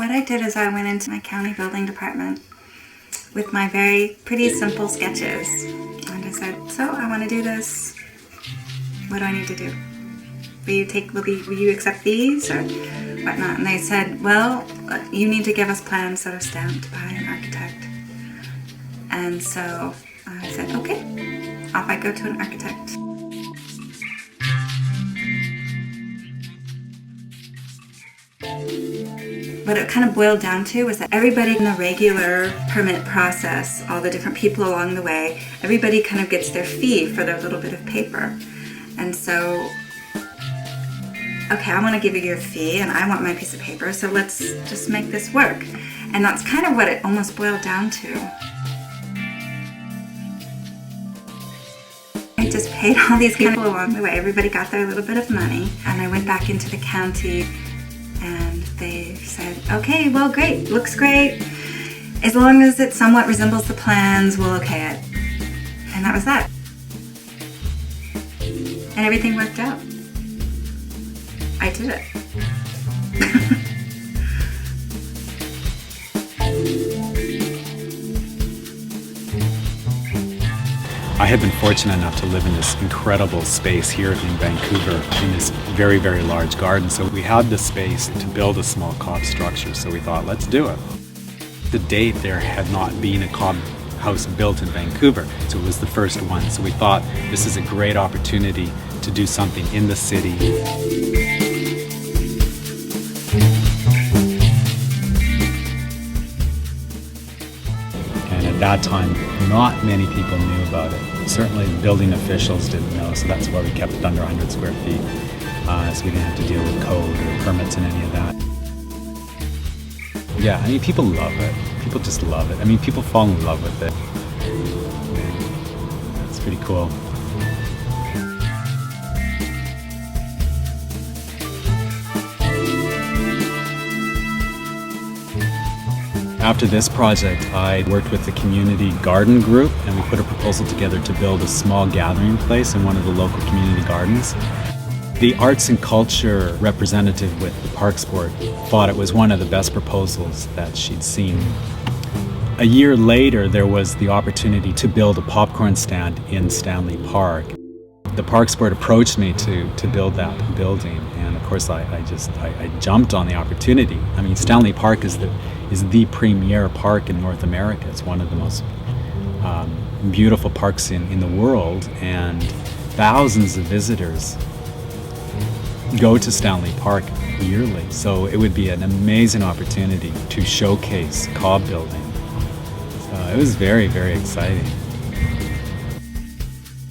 what I did is I went into my county building department with my very pretty simple sketches. And I said, so I want to do this. What do I need to do? Will you accept these or whatnot? And they said, well, you need to give us plans that are stamped by an architect. And so I said, okay, off I go to an architect. What it kind of boiled down to was that everybody in the regular permit process, all the different people along the way, everybody kind of gets their fee for their little bit of paper. And so, okay, I want to give you your fee and I want my piece of paper, so let's just make this work. And that's kind of what it almost boiled down to. I just paid all these people along the way. Everybody got their little bit of money. And I went back into the county and they said, okay, well, great, looks great. As long as it somewhat resembles the plans, we'll okay it. And that was that. And everything worked out. I did it. I had been fortunate enough to live in this incredible space here in Vancouver in this very, very large garden. So we had the space to build a small cob structure. So we thought, let's do it. To date, there had not been a cob house built in Vancouver. So it was the first one. So we thought this is a great opportunity to do something in the city. And at that time, not many people knew about it. Certainly building officials didn't know, so that's why we kept it under 100 square feet. So we didn't have to deal with code or permits and any of that. Yeah, I mean, people love it. People just love it. I mean, people fall in love with it. It's pretty cool. After this project, I worked with the community garden group and we put a proposal together to build a small gathering place in one of the local community gardens. The arts and culture representative with the Parks Board thought it was one of the best proposals that she'd seen. A year later, there was the opportunity to build a popcorn stand in Stanley Park. The Parks Board approached me to build that building, and of course I jumped on the opportunity. I mean, Stanley Park is the premier park in North America. It's one of the most beautiful parks in the world, and thousands of visitors go to Stanley Park yearly. So it would be an amazing opportunity to showcase cob building. So it was very, very exciting.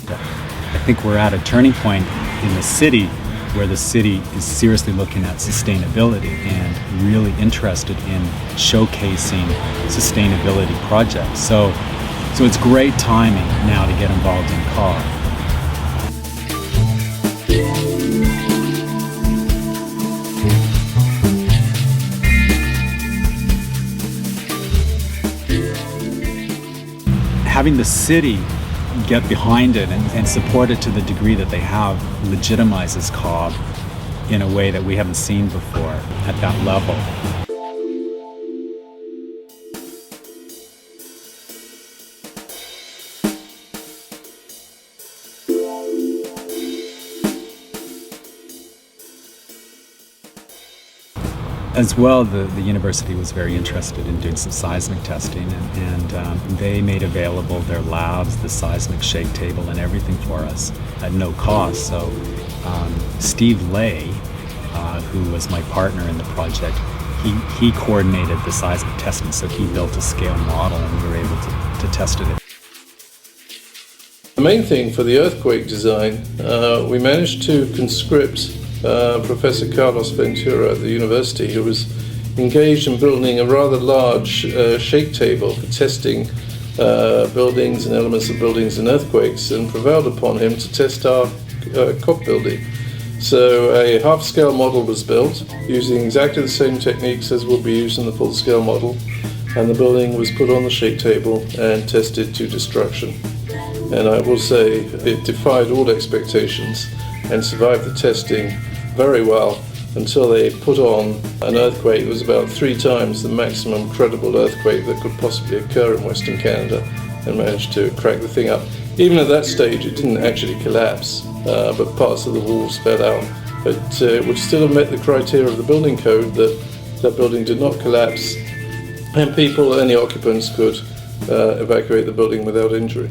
I think we're at a turning point in the city where the city is seriously looking at sustainability and really interested in showcasing sustainability projects. So it's great timing now to get involved in cob. Having the city get behind it and support it to the degree that they have legitimizes cob in a way that we haven't seen before at that level. As well, the university was very interested in doing some seismic testing, and they made available their labs, the seismic shake table, and everything for us at no cost. So Steve Lay, who was my partner in the project, he coordinated the seismic testing, so he built a scale model and we were able to test it. The main thing for the earthquake design, we managed to conscript Professor Carlos Ventura at the university, who was engaged in building a rather large shake table for testing buildings and elements of buildings in earthquakes, and prevailed upon him to test our cob building. So a half-scale model was built using exactly the same techniques as would be used in the full-scale model, and the building was put on the shake table and tested to destruction. And I will say it defied all expectations and survived the testing very well, until they put on an earthquake that was about 3 times the maximum credible earthquake that could possibly occur in Western Canada, and managed to crack the thing up. Even at that stage, it didn't actually collapse, but parts of the walls fell out. But it would still have met the criteria of the building code that that building did not collapse, and people, any occupants, could evacuate the building without injury.